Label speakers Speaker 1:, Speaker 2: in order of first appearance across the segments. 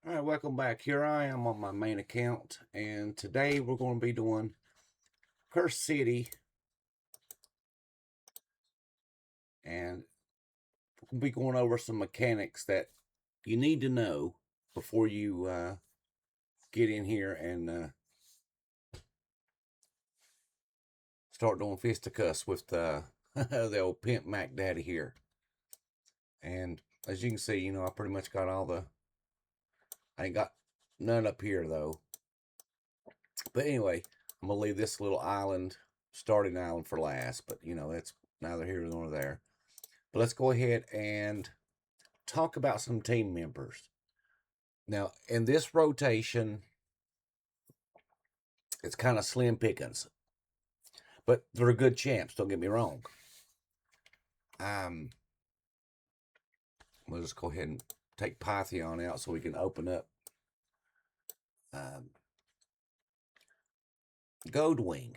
Speaker 1: All right, welcome back. Here I am on my main account, and today we're going to be doing Curse City, and we'll be going over some mechanics that you need to know before you get in here and start doing fisticuffs with the old pimp Mac Daddy here. And as you can see, I pretty much got all the. I ain't got none up here though. But anyway, I'm gonna leave this little island, starting island, for last. But that's neither here nor there. But let's go ahead and talk about some team members. Now, in this rotation, it's kind of slim pickings, but they're good champs. Don't get me wrong. We'll just go ahead and take Python out so we can open up Goldwing.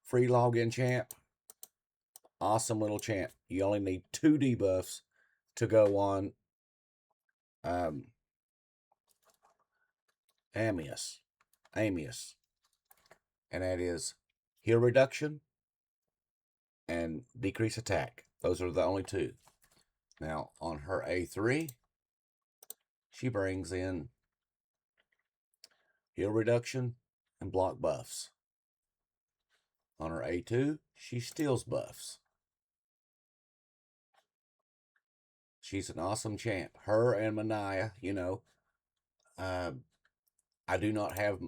Speaker 1: Free login champ. Awesome little champ. You only need 2 debuffs to go on Amius. And that is heal reduction and decrease attack. Those are the only 2. Now, on her A3, she brings in heal reduction and block buffs. On her A2, she steals buffs. She's an awesome champ. Her and Manaya, I do not have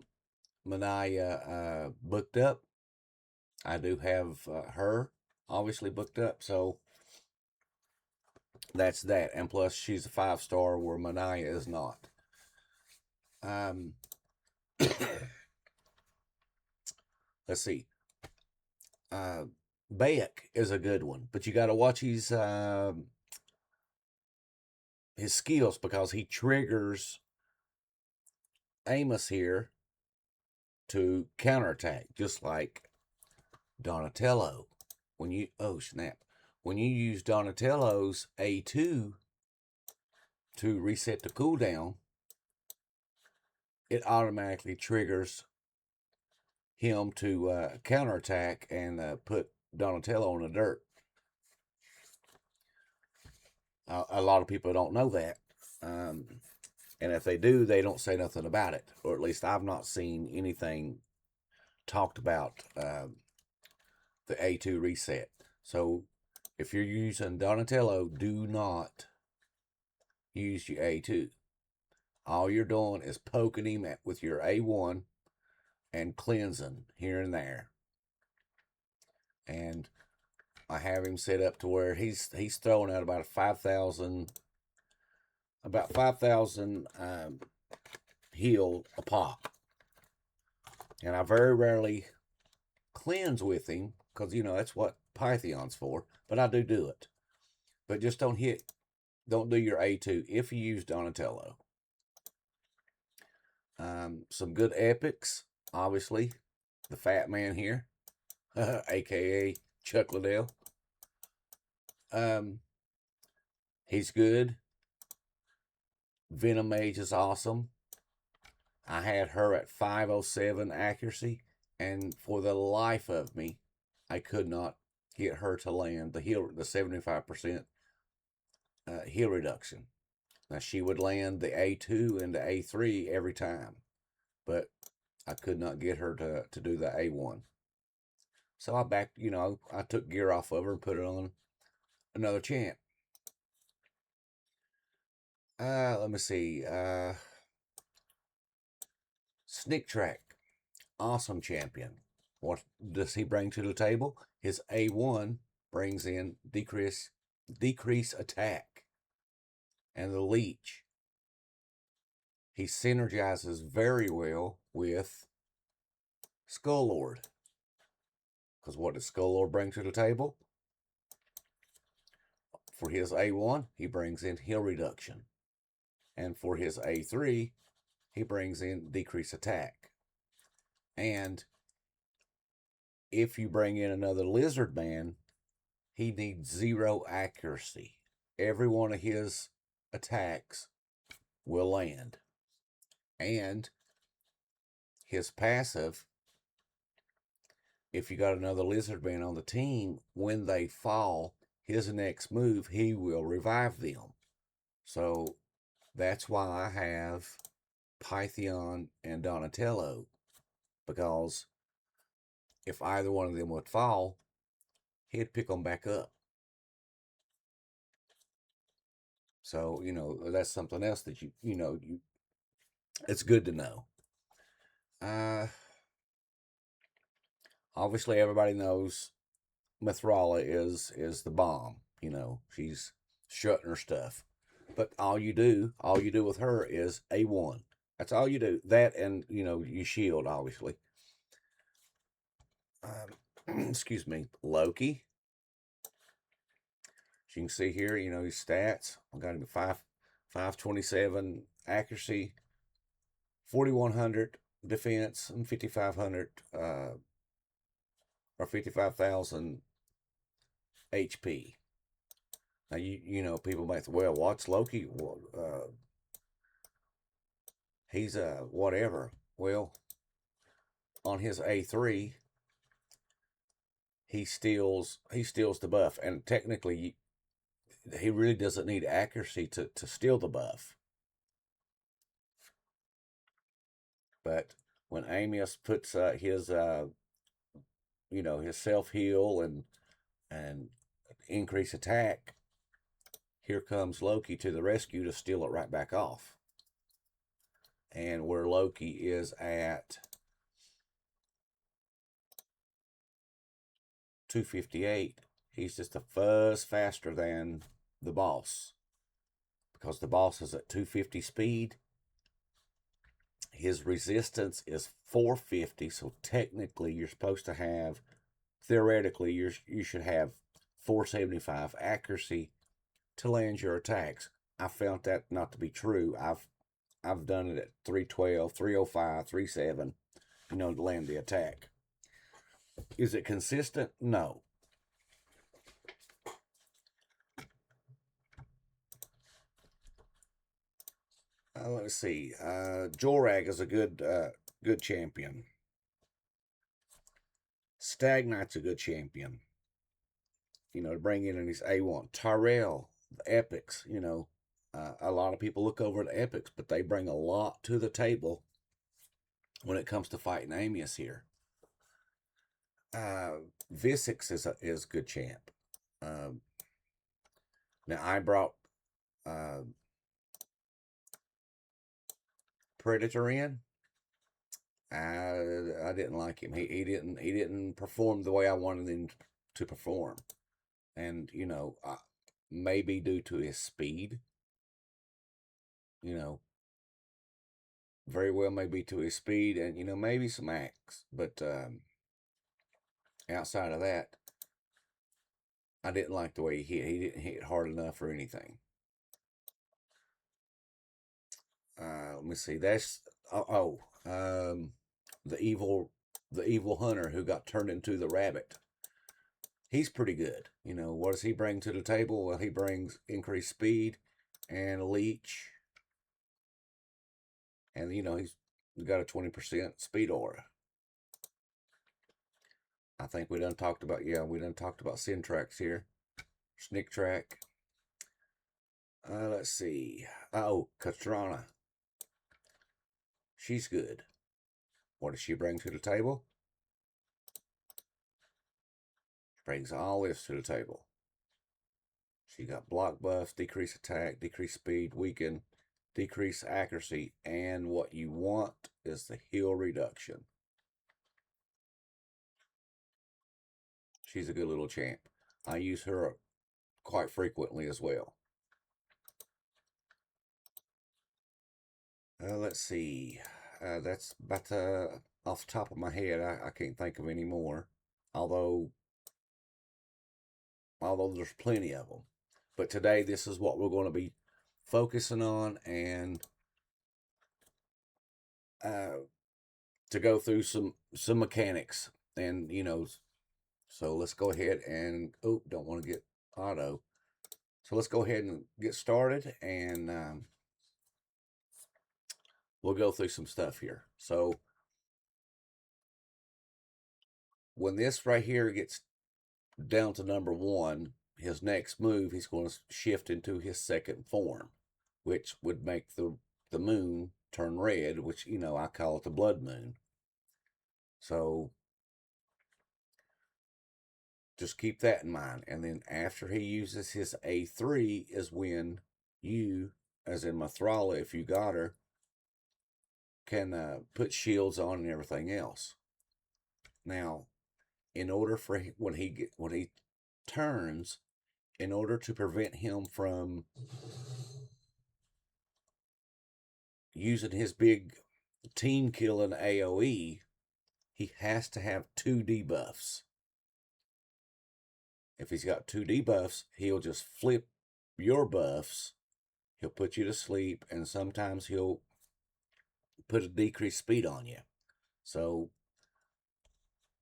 Speaker 1: Manaya booked up. I do have her obviously booked up, so that's that. And plus, she's a 5-star where Manaya is not. Let's see. Bayek is a good one, but you got to watch his skills because he triggers Amos here to counterattack, just like Donatello. When you use Donatello's A2 to reset the cooldown, it automatically triggers him to counterattack and put Donatello in the dirt. A lot of people don't know that. And if they do, they don't say nothing about it. Or at least I've not seen anything talked about the A2 reset. So if you're using Donatello, do not use your A2. All you're doing is poking him with your A1 and cleansing here and there. And I have him set up to where he's throwing out about 5,000 heal a pop. And I very rarely cleanse with him because that's what Python's for. But I do it. But just don't do your A2 if you use Donatello. Some good epics, obviously. The Fat Man here, aka Chuck Liddell. He's good. Venom Mage is awesome. I had her at 507 accuracy, and for the life of me, I could not get her to land the 75% heal reduction. Now, she would land the A2 and the A3 every time, but I could not get her to do the A1. So I took gear off of her and put it on another champ. Let me see. Sneak Track, awesome champion. What does he bring to the table? His A1 brings in decrease attack. And the Leech, he synergizes very well with Skull Lord. Because what does Skull Lord bring to the table? For his A1, he brings in heal reduction. And for his A3, he brings in decrease attack. And if you bring in another Lizard Man, he needs 0 accuracy. Every one of his attacks will land. And his passive, if you got another lizard man on the team, when they fall, his next move, he will revive them. So that's why I have Pythion and Donatello, because if either one of them would fall, he'd pick them back up. So, that's something else that it's good to know. Obviously everybody knows Mithrala is the bomb. She's shutting her stuff. But all you do with her is A1. That's all you do. That, and you shield, obviously. Excuse me. Loki. As you can see here, his stats. I got him 527 accuracy, 4100 defense, and 5500 or 55,000 HP. Now people might say, well, what's Loki? He's whatever. Well, on his A3, he steals the buff, and technically he really doesn't need accuracy to steal the buff. But when Amius puts his his self heal and increase attack, here comes Loki to the rescue to steal it right back off. And where Loki is at 258, he's just a fuzz faster than the boss, because the boss is at 250 speed. His resistance is 450, so technically you're supposed to have, theoretically, you should have 475 accuracy to land your attacks. I found that not to be true. I've done it at 312, 305, 37, to land the attack. Is it consistent? No. Let's see. Jorag is a good champion. Stag Knight's a good champion. To bring in his A1. Tyrell, the epics. A lot of people look over the epics, but they bring a lot to the table when it comes to fighting Amius here. Visix is a good champ. Now I brought Predator in. I didn't like him. He didn't perform the way I wanted him to perform, and maybe due to his speed. Very well maybe to his speed, and maybe some axe, but outside of that, I didn't like the way he hit. He didn't hit hard enough or anything. Let me see. That's the evil hunter who got turned into the rabbit. He's pretty good. What does he bring to the table? Well, he brings increased speed and a leech, and he's got a 20% speed aura. I think we done talked about Syntrax here. Snick track. Let's see. Oh, Katrana. She's good. What does she bring to the table? She brings all this to the table. She got block buffs, decrease attack, decrease speed, weaken, decrease accuracy, and what you want is the heal reduction. She's a good little champ. I use her quite frequently as well. Let's see. That's about off the top of my head. I can't think of any more. Although there's plenty of them. But today, this is what we're going to be focusing on, and to go through some mechanics, and so let's go ahead and don't want to get auto. So let's go ahead and get started, and we'll go through some stuff here. So when this right here gets down to number 1, his next move, he's going to shift into his second form, which would make the moon turn red, which, you know, I call it the blood moon. So just keep that in mind. And then after he uses his A3 is when you, as in Mathrala, if you got her, can put shields on and everything else. Now, in order for when he turns, in order to prevent him from using his big team killing AoE, he has to have 2 debuffs. If he's got 2 debuffs, he'll just flip your buffs. He'll put you to sleep, and sometimes he'll put a decreased speed on you. So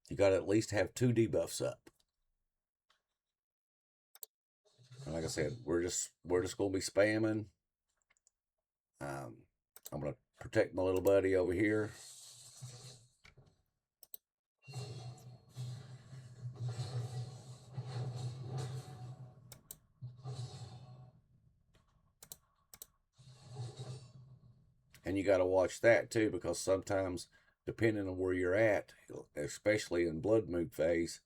Speaker 1: you got to at least have 2 debuffs up. And like I said, we're just going to be spamming. I'm going to protect my little buddy over here. And you got to watch that too, because sometimes, depending on where you're at, especially in blood moon phase,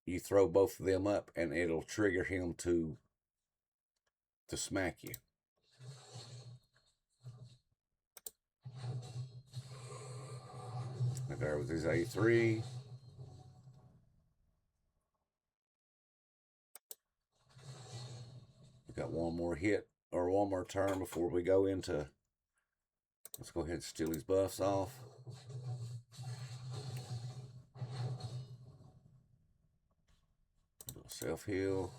Speaker 1: you throw both of them up and it'll trigger him to smack you. Right there with his A3. We got one more hit, or one more turn before we go into. Let's go ahead and steal his buffs off. Self-heal.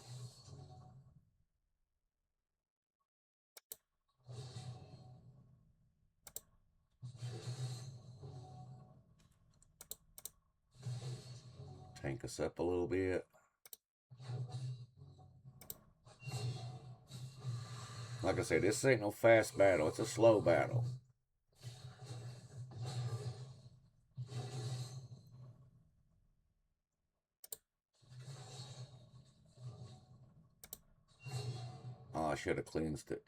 Speaker 1: Tank us up a little bit. Like I said, this ain't no fast battle. It's a slow battle. Oh, I should have cleansed it.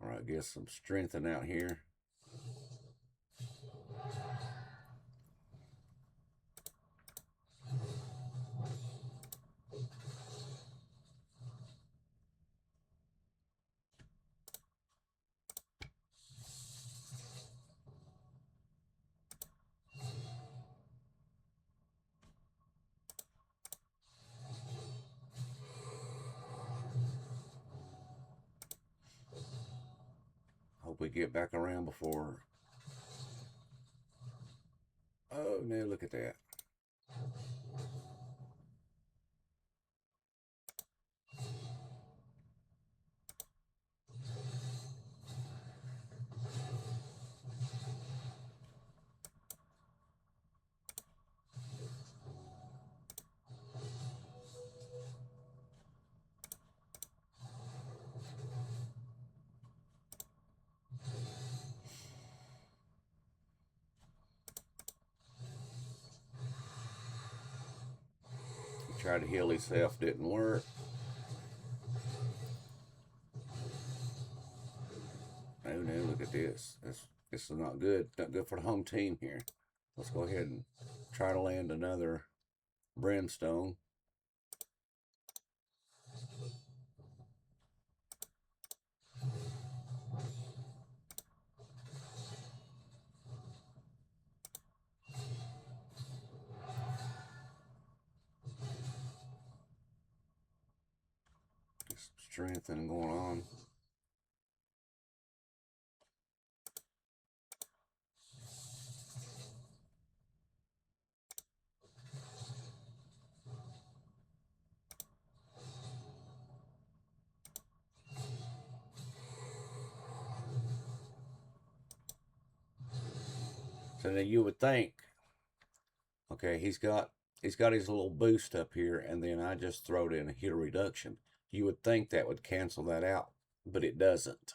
Speaker 1: Alright, get some strengthen out here. Hope we get back around before. Oh no, look at that. He tried to heal himself, didn't work. Oh no, look at this. This is not good. Not good for the home team here. Let's go ahead and try to land another brimstone. Get some strengthening going on. So then you would think, okay, he's got his little boost up here, and then I just throw in a heal reduction. You would think that would cancel that out, but it doesn't.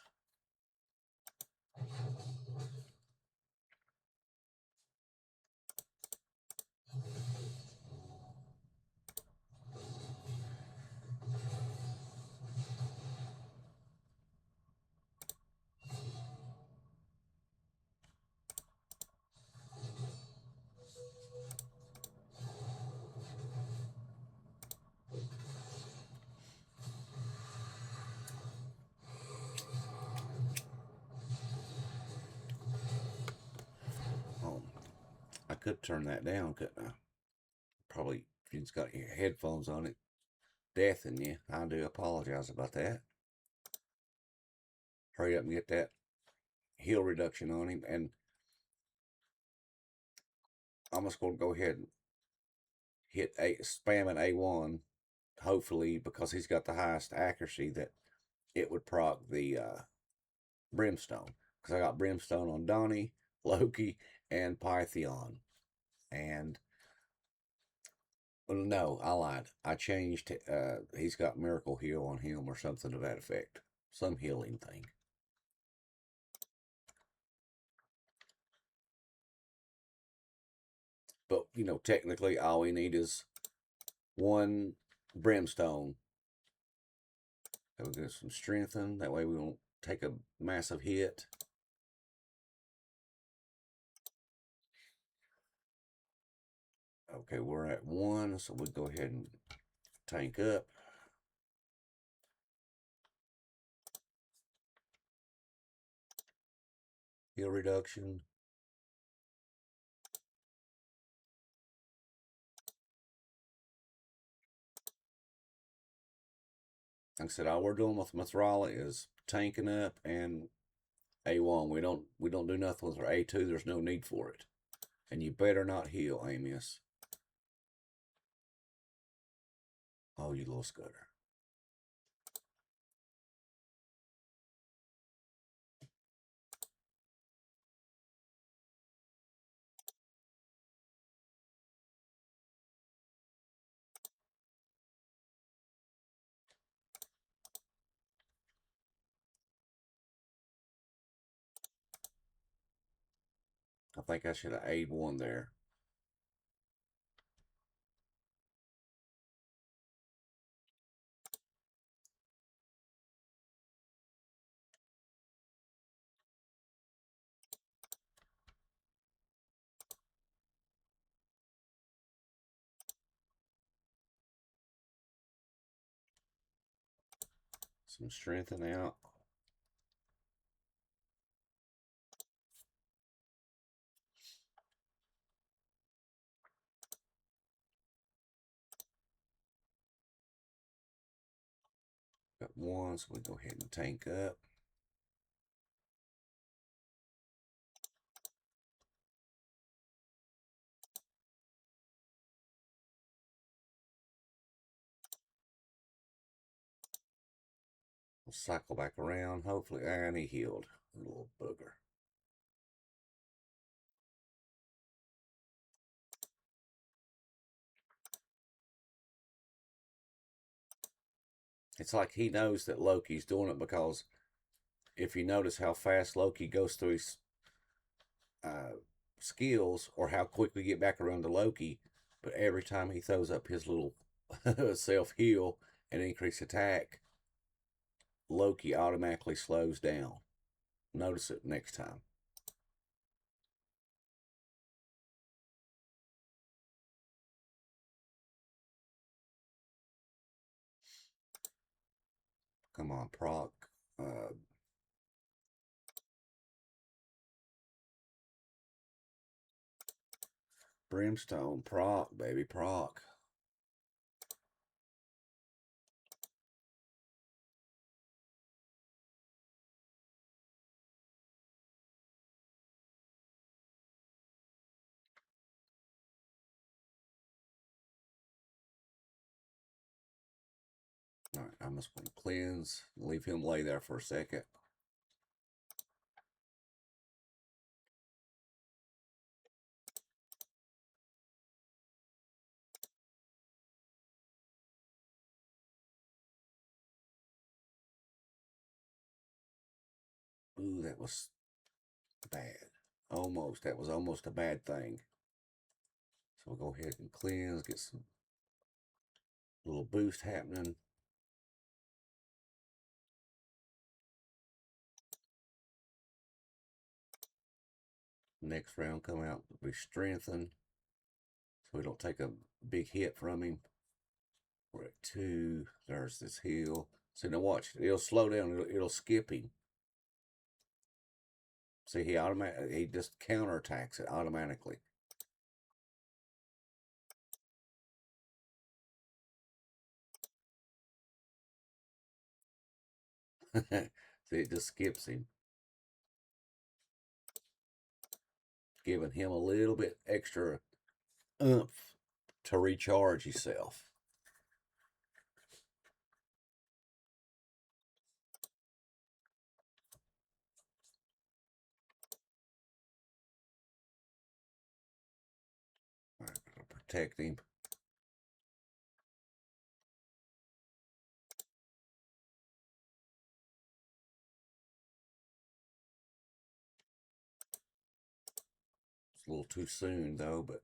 Speaker 1: Oh, I could turn that down, couldn't I? Probably if you've got your headphones on, it deafening you. I do apologize about that. Hurry up and get that heal reduction on him. And I'm just going to go ahead and hit spam an A1, hopefully, because he's got the highest accuracy, that it would proc the Brimstone. Because I got Brimstone on Donnie, Loki, and Pythion. And, well, no, I lied. I changed, he's got Miracle Heal on him or something to that effect. Some healing thing. But, you know, technically all we need is one Brimstone. That will get some strengthen. That way we won't take a massive hit. Okay, we're at 1, so we'll go ahead and tank up. Heal reduction. Like I said, all we're doing with Mithrala is tanking up and A1. We don't do nothing with our A2. There's no need for it. And you better not heal, Amius. Oh, you little scudder. I think I should have A1 there. Some strengthen out. Got 1, so we go ahead and tank up. We'll cycle back around, hopefully, and he healed. A little booger. It's like he knows that Loki's doing it, because if you notice how fast Loki goes through his skills, or how quick we get back around to Loki, but every time he throws up his little self heal and increase attack, Loki automatically slows down. Notice it next time. Come on, proc. Brimstone, proc, baby, proc. All right, I'm just going to cleanse, leave him lay there for a second. Ooh, that was Bad. Almost. That was almost a bad thing. So we'll go ahead and cleanse, get some little boost happening. Next round come out, we strengthen. So we don't take a big hit from him. We're at 2. There's this heal. So now watch, it'll slow down, it'll skip him. See, he just counterattacks it automatically. See, it just skips him. Giving him a little bit extra oomph to recharge himself. All right, I'll protect him. It's a little too soon though, but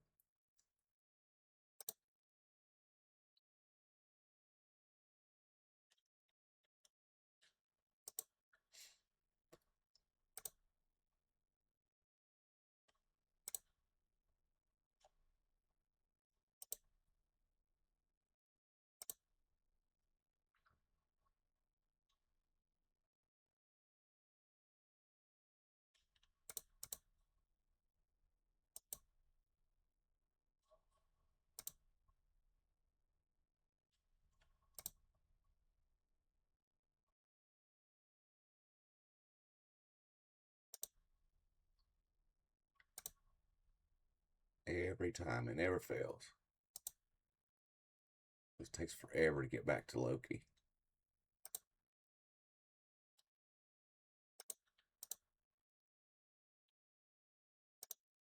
Speaker 1: every time it never fails. It takes forever to get back to Loki.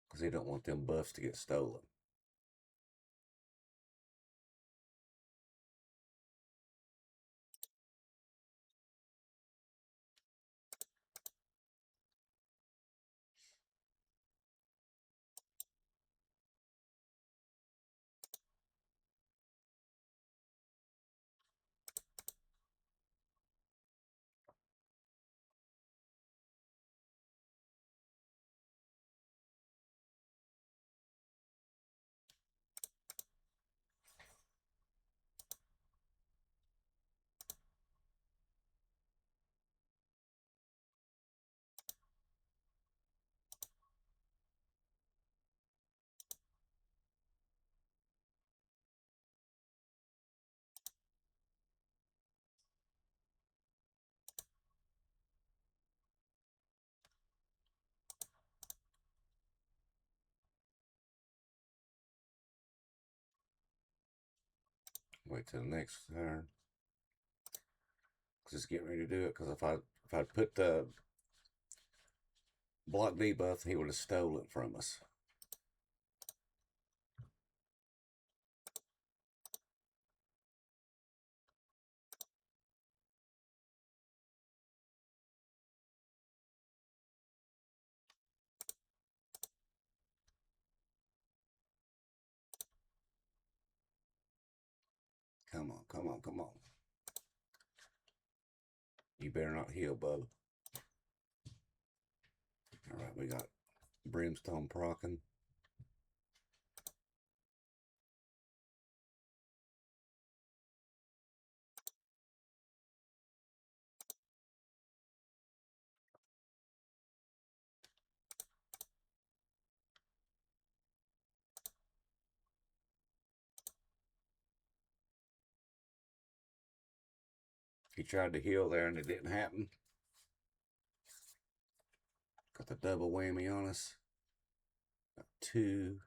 Speaker 1: Because they don't want them buffs to get stolen. Wait till the next turn. Just getting ready to do it, because if I put the block debuff, he would have stolen it from us. Come on, come on, come on. You better not heal, bub. Alright, we got Brimstone procking. He tried to heal there and it didn't happen. Got the double whammy on us. Got 2.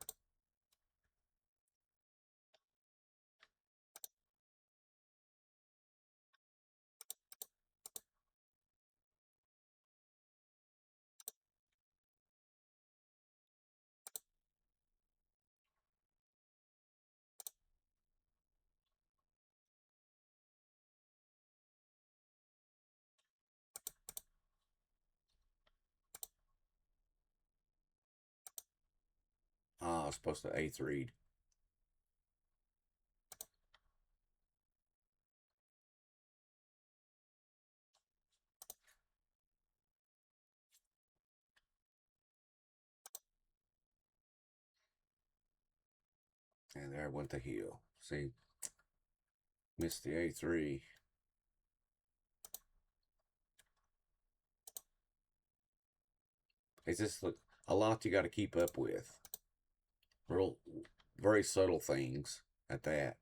Speaker 1: I was supposed to eighth read. And there went the heel. See, missed the A3. It's just a lot you got to keep up with. Real, very subtle things at that.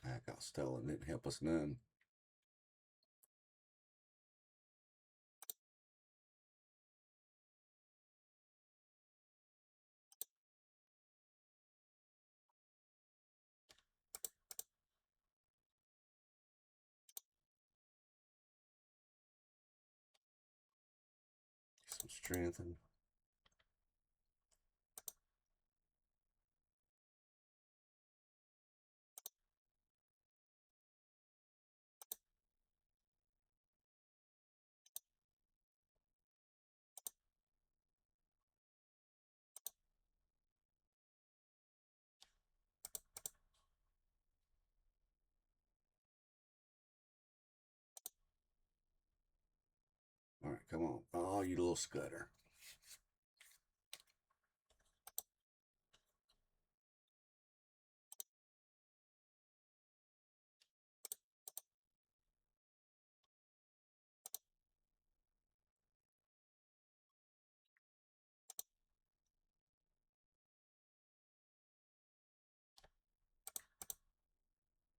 Speaker 1: I got stolen. Didn't help us none. Some strengthen. All right, come on. Oh, you little scutter.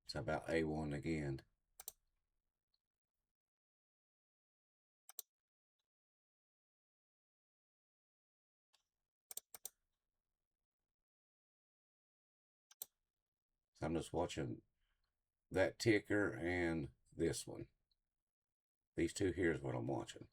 Speaker 1: It's about A1 again. So I'm just watching that ticker and this one. These two here is what I'm watching.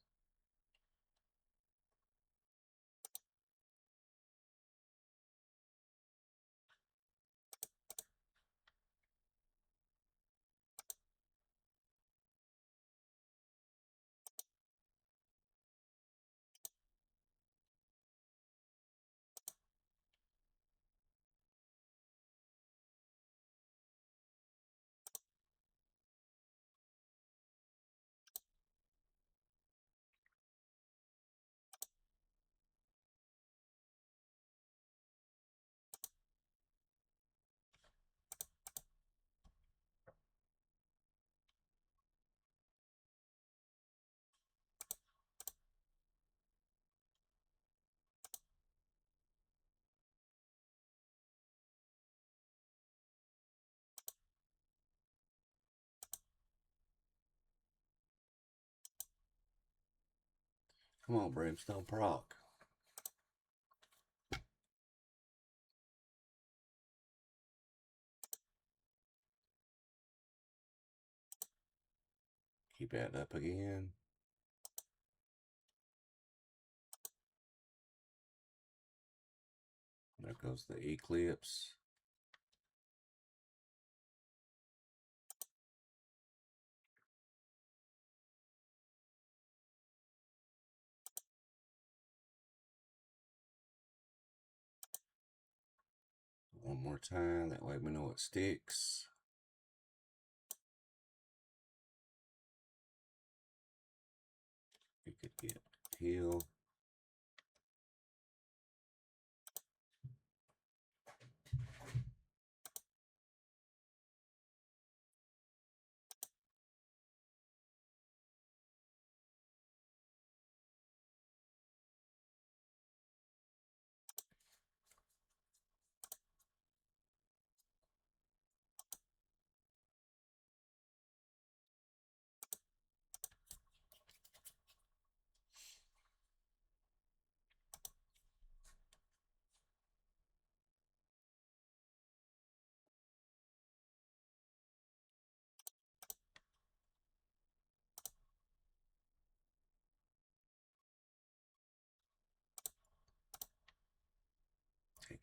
Speaker 1: Come on, Brimstone proc. Keep that up again. There goes the eclipse. One more time. That way we know it sticks. You could get heal.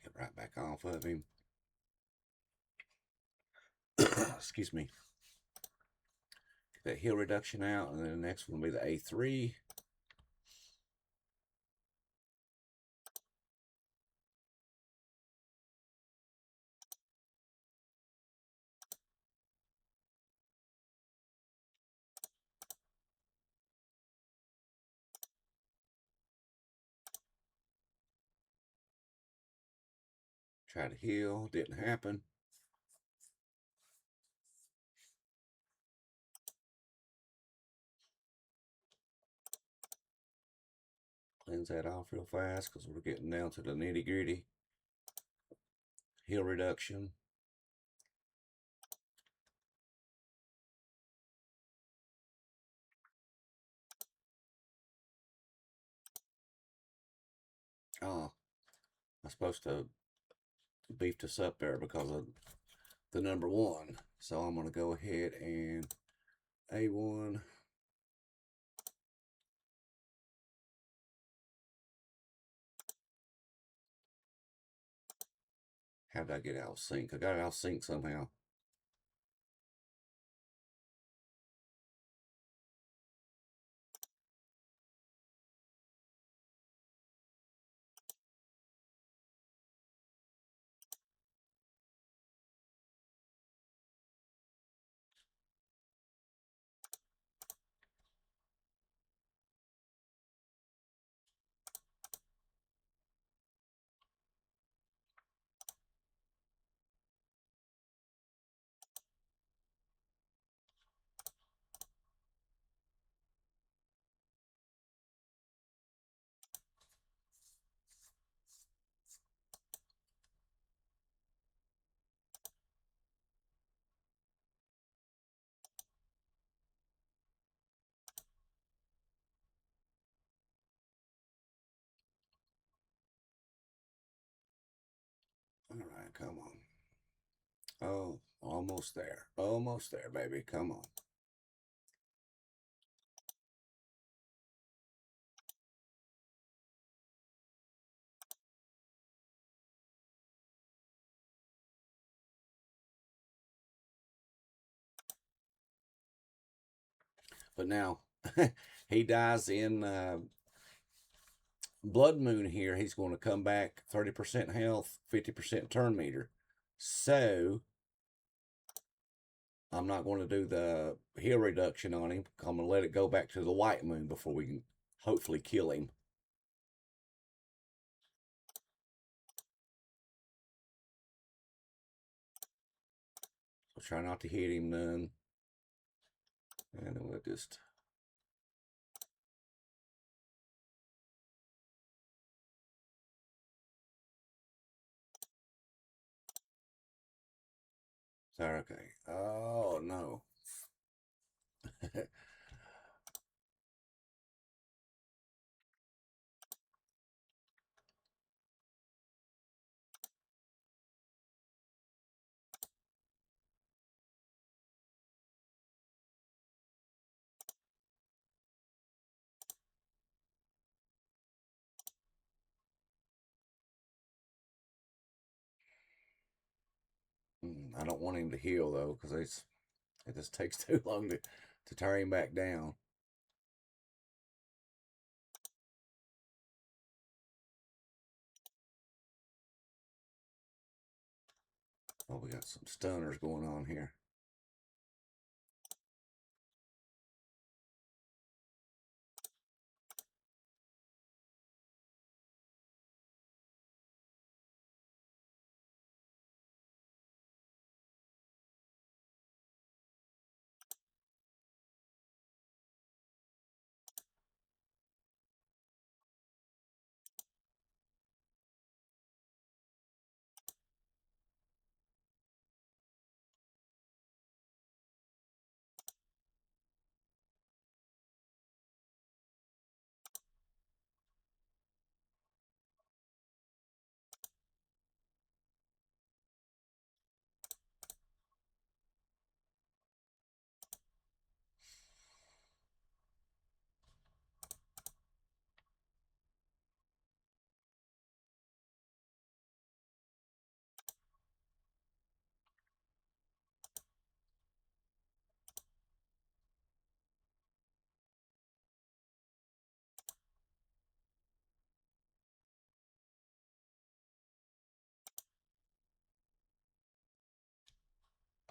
Speaker 1: Get right back off of him. Excuse me. Get that heal reduction out, and then the next one will be the A3. Try to heal, didn't happen. Cleanse that off real fast because we're getting down to the nitty gritty. Heal reduction. Oh, I'm supposed to beef this up there because of the number 1. So I'm going to go ahead and A1. How did I get out of sync? I got out of sync somehow. All right, come on. Oh, almost there. Almost there, baby. Come on. But now he dies in Blood Moon here. He's going to come back 30% health, 50% turn meter. So I'm not going to do the heal reduction on him. I'm going to let it go back to the White Moon before we can hopefully kill him. So try not to hit him none. And then we'll just... Sorry, okay. Oh, no. I don't want him to heal, though, because it just takes too long to tear him back down. Oh, we got some stunners going on here.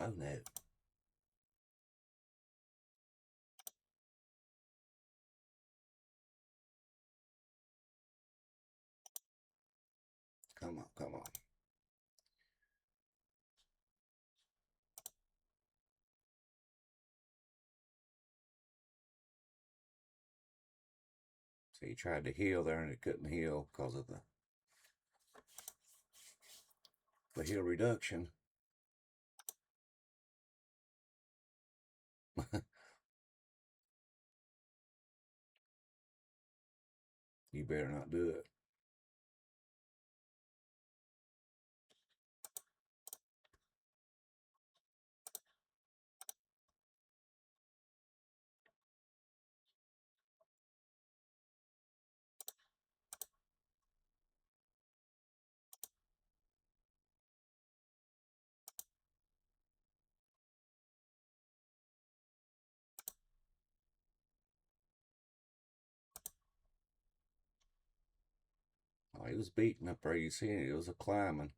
Speaker 1: Oh no. Come on, come on. So he tried to heal there and it couldn't heal because of the heal reduction. You better not do it. Oh, he was beating up there. You see it. It was a climbing.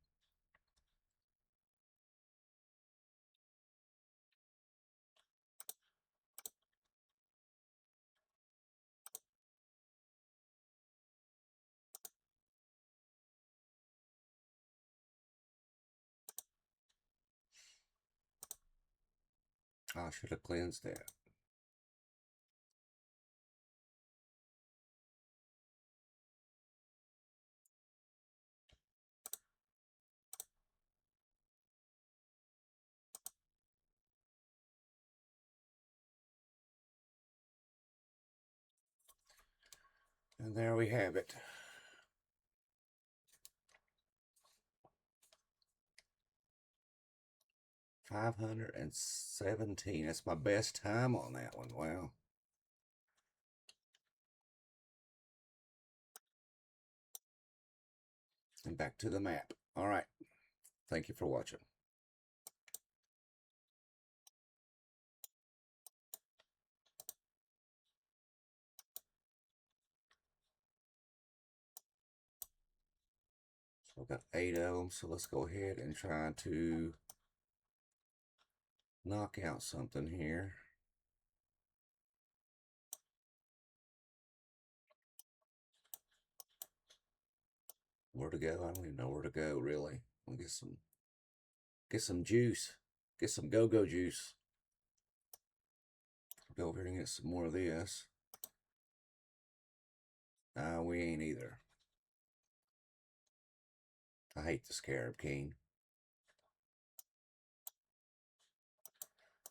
Speaker 1: I should have cleansed that. And there we have it. $517. That's my best time on that one. Wow. And back to the map. All right. Thank you for watching. So I've got 8 of them. So let's go ahead and try to knock out something here. Where to go? I don't even know where to go, really. I'll get some juice. Get some go-go juice. Go over here and get some more of this. We ain't either. I hate the Scarab King.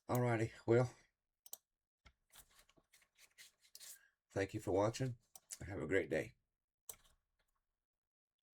Speaker 1: Alrighty, well, thank you for watching. Have a great day.